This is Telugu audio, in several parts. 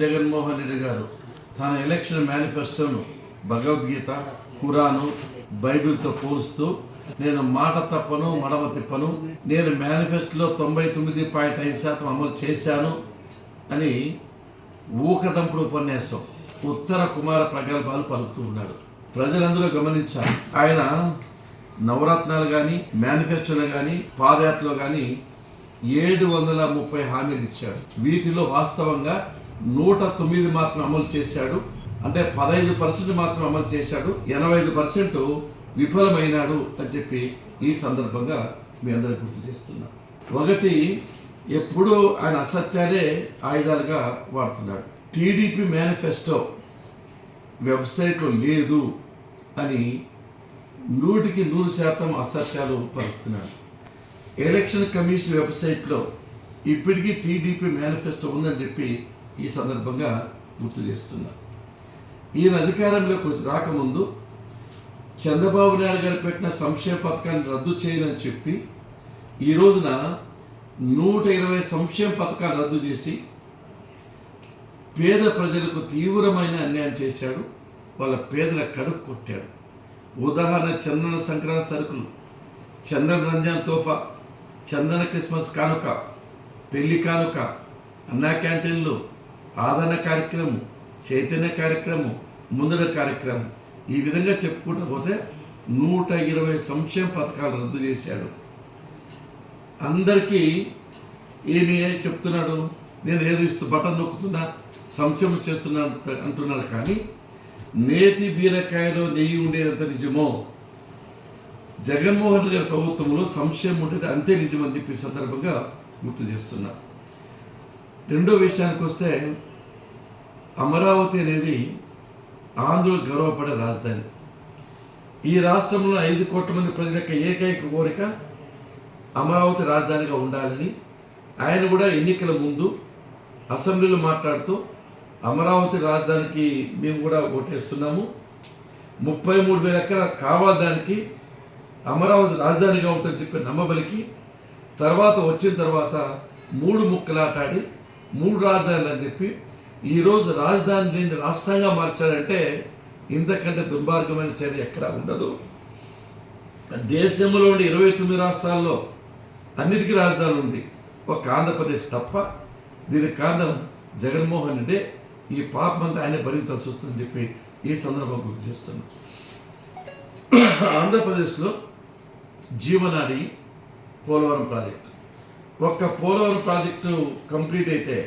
జగన్మోహన్ రెడ్డి గారు తన ఎలక్షన్ మేనిఫెస్టోను భగవద్గీత, ఖురాను, బైబిల్తో పోలుస్తూ నేను మాట తప్పను, మడమ తిప్పను, నేను మేనిఫెస్టోలో 99.5% అమలు చేశాను అని ఊకదంపుడు ఉపన్యాసం ఉత్తర కుమార ప్రగల్భాలు పలుకుతూ ఉన్నాడు. ప్రజలందరూ గమనించాలి. ఆయన నవరత్నాలు కానీ, మేనిఫెస్టోలో కానీ, పాదయాత్రలో కానీ 730 హామీలు ఇచ్చాడు. వీటిలో వాస్తవంగా 109 మాత్రం అమలు చేశాడు. అంటే 15% మాత్రం అమలు చేశాడు. 85% విఫలమైనాడు అని చెప్పి ఈ సందర్భంగా మీ అందరికి గుర్తు చేస్తున్నా. ఒకటి, ఎప్పుడూ ఆయన అసత్యాలే ఆయుధాలుగా వాడుతున్నాడు. టీడీపీ మేనిఫెస్టో వెబ్సైట్లో లేదు అని 100% అసత్యాలు పలుకుతున్నాడు. ఎలక్షన్ కమిషన్ వెబ్సైట్లో ఇప్పటికీ టీడీపీ మేనిఫెస్టో ఉందని చెప్పి ఈ సందర్భంగా గుర్తు చేస్తున్నా. ఈయన అధికారంలోకి రాకముందు చంద్రబాబు నాయుడు గారు పెట్టిన సంక్షేమ పథకాన్ని రద్దు చేయనని చెప్పి ఈ రోజున 120 సంక్షేమ పథకాలు రద్దు చేసి పేద ప్రజలకు తీవ్రమైన అన్యాయం చేశాడు. వాళ్ళ పేదల కడుపు కొట్టాడు. ఉదాహరణ, చంద్రన సంక్రాంతి సరుకులు, చంద్రన రంజాన్ తోఫా, చంద్రన క్రిస్మస్ కానుక, పెళ్లి కానుక, అన్నా క్యాంటీన్లు, ఆదరణ కార్యక్రమం, చైతన్య కార్యక్రమం, ముందర కార్యక్రమం, ఈ విధంగా చెప్పుకుంటూ పోతే 120 సంక్షేమ పథకాలు రద్దు చేశాడు. అందరికీ ఏమి చెప్తున్నాడు, నేను ఏదో ఇస్తూ బటన్ నొక్కుతున్నా, సంక్షేమం చేస్తున్నా అంటున్నాడు. కానీ నేతి బీరకాయలో నెయ్యి ఉండేదంత నిజమో జగన్మోహన్ రెడ్డి గారి ప్రభుత్వంలో సంక్షేమం ఉండేది అంతే నిజమని చెప్పి సందర్భంగా గుర్తు చేస్తున్నా. రెండో విషయానికి వస్తే, అమరావతి అనేది ఆంధ్రులకు గర్వపడే రాజధాని. ఈ రాష్ట్రంలో 5 కోట్ల మంది ప్రజల యొక్క ఏకైక కోరిక అమరావతి రాజధానిగా ఉండాలని ఆయన కూడా ఎన్నికల ముందు అసెంబ్లీలో మాట్లాడుతూ అమరావతి రాజధానికి మేము కూడా ఓటేస్తున్నాము, 33,000 ఎకరాలు కావాలి, దానికి అమరావతి రాజధానిగా ఉంటుందని చెప్పి నమ్మబలికి తర్వాత వచ్చిన తర్వాత 3 ముక్కలాటాడి 3 రాజధానులు అని చెప్పి ఈరోజు రాజధాని లేని రాష్ట్రంగా మార్చాడంటే ఇంతకంటే దుర్మార్గమైన చర్య ఎక్కడా ఉండదు. దేశంలోని 29 రాష్ట్రాల్లో అన్నిటికీ రాజధాని ఉంది, ఒక ఆంధ్రప్రదేశ్ తప్ప. దీనికి కారణం జగన్మోహన్ రెడ్డి. ఈ పాపమంతా ఆయన భరించాల్సి వస్తుందని చెప్పి ఈ సందర్భంగా గుర్తు చేస్తున్నాం. ఆంధ్రప్రదేశ్లో జీవనాడి పోలవరం ప్రాజెక్టు, ఒక్క పోలవరం ప్రాజెక్టు కంప్లీట్ అయితే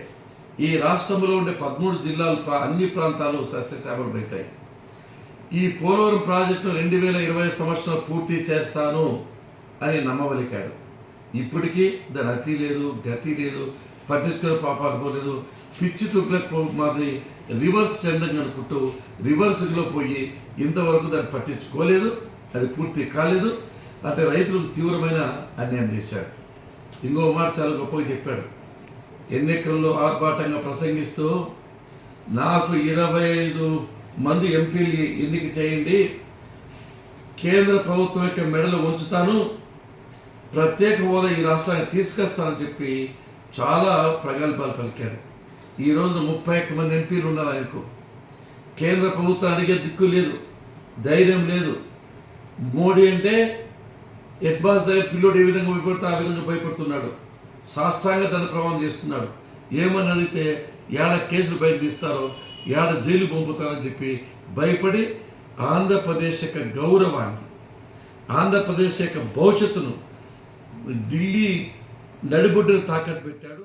ఈ రాష్ట్రంలో ఉండే 13 జిల్లాలు అన్ని ప్రాంతాలు సస్యశ్యామలం అవుతాయి. ఈ పోలవరం ప్రాజెక్టును 2020 సంవత్సరం పూర్తి చేస్తాను అని నమ్మవలికాడు. ఇప్పటికీ దాని అతి లేదు, గతి లేదు, పట్టించుకునే పాపాలు పోలేదు. పిచ్చి తుక్కులకు మాదిరి రివర్స్ టెండరింగ్ అనుకుంటూ రివర్స్లో పోయి ఇంతవరకు దాన్ని పట్టించుకోలేదు, అది పూర్తి కాలేదు. అంటే రైతులకు తీవ్రమైన అన్యాయం చేశాడు. ఇంకో మాట చాలా గొప్పగా చెప్పాడు. ఎన్నికల్లో ఆర్భాటంగా ప్రసంగిస్తూ నాకు 25 మంది ఎంపీలు ఎన్నిక చేయండి, కేంద్ర ప్రభుత్వం యొక్క మెడలు ఉంచుతాను, ప్రత్యేక హోదా ఈ రాష్ట్రానికి తీసుకొస్తానని చెప్పి చాలా ప్రగల్భాలు పలికాడు. ఈరోజు 31 మంది ఎంపీలు ఉన్నారు ఆయనకు. కేంద్ర ప్రభుత్వం అడిగే దిక్కు లేదు, ధైర్యం లేదు. మోడీ అంటే హెడ్ బాస్ దగ్గర పిల్లోడు ఏ విధంగా భయపడితే ఆ విధంగా భయపడుతున్నాడు. సాష్టాంగ దండ ప్రమాణం చేస్తున్నాడు. ఏమని అడిగితే ఏడ కేసులు బయట తీస్తారో, ఏడ జైలు పంపుతారని చెప్పి భయపడి ఆంధ్రప్రదేశ్ యొక్క గౌరవాన్ని, ఆంధ్రప్రదేశ్ యొక్క భవిష్యత్తును ఢిల్లీ నడిబొడ్డును తాకట్టు పెట్టాడు.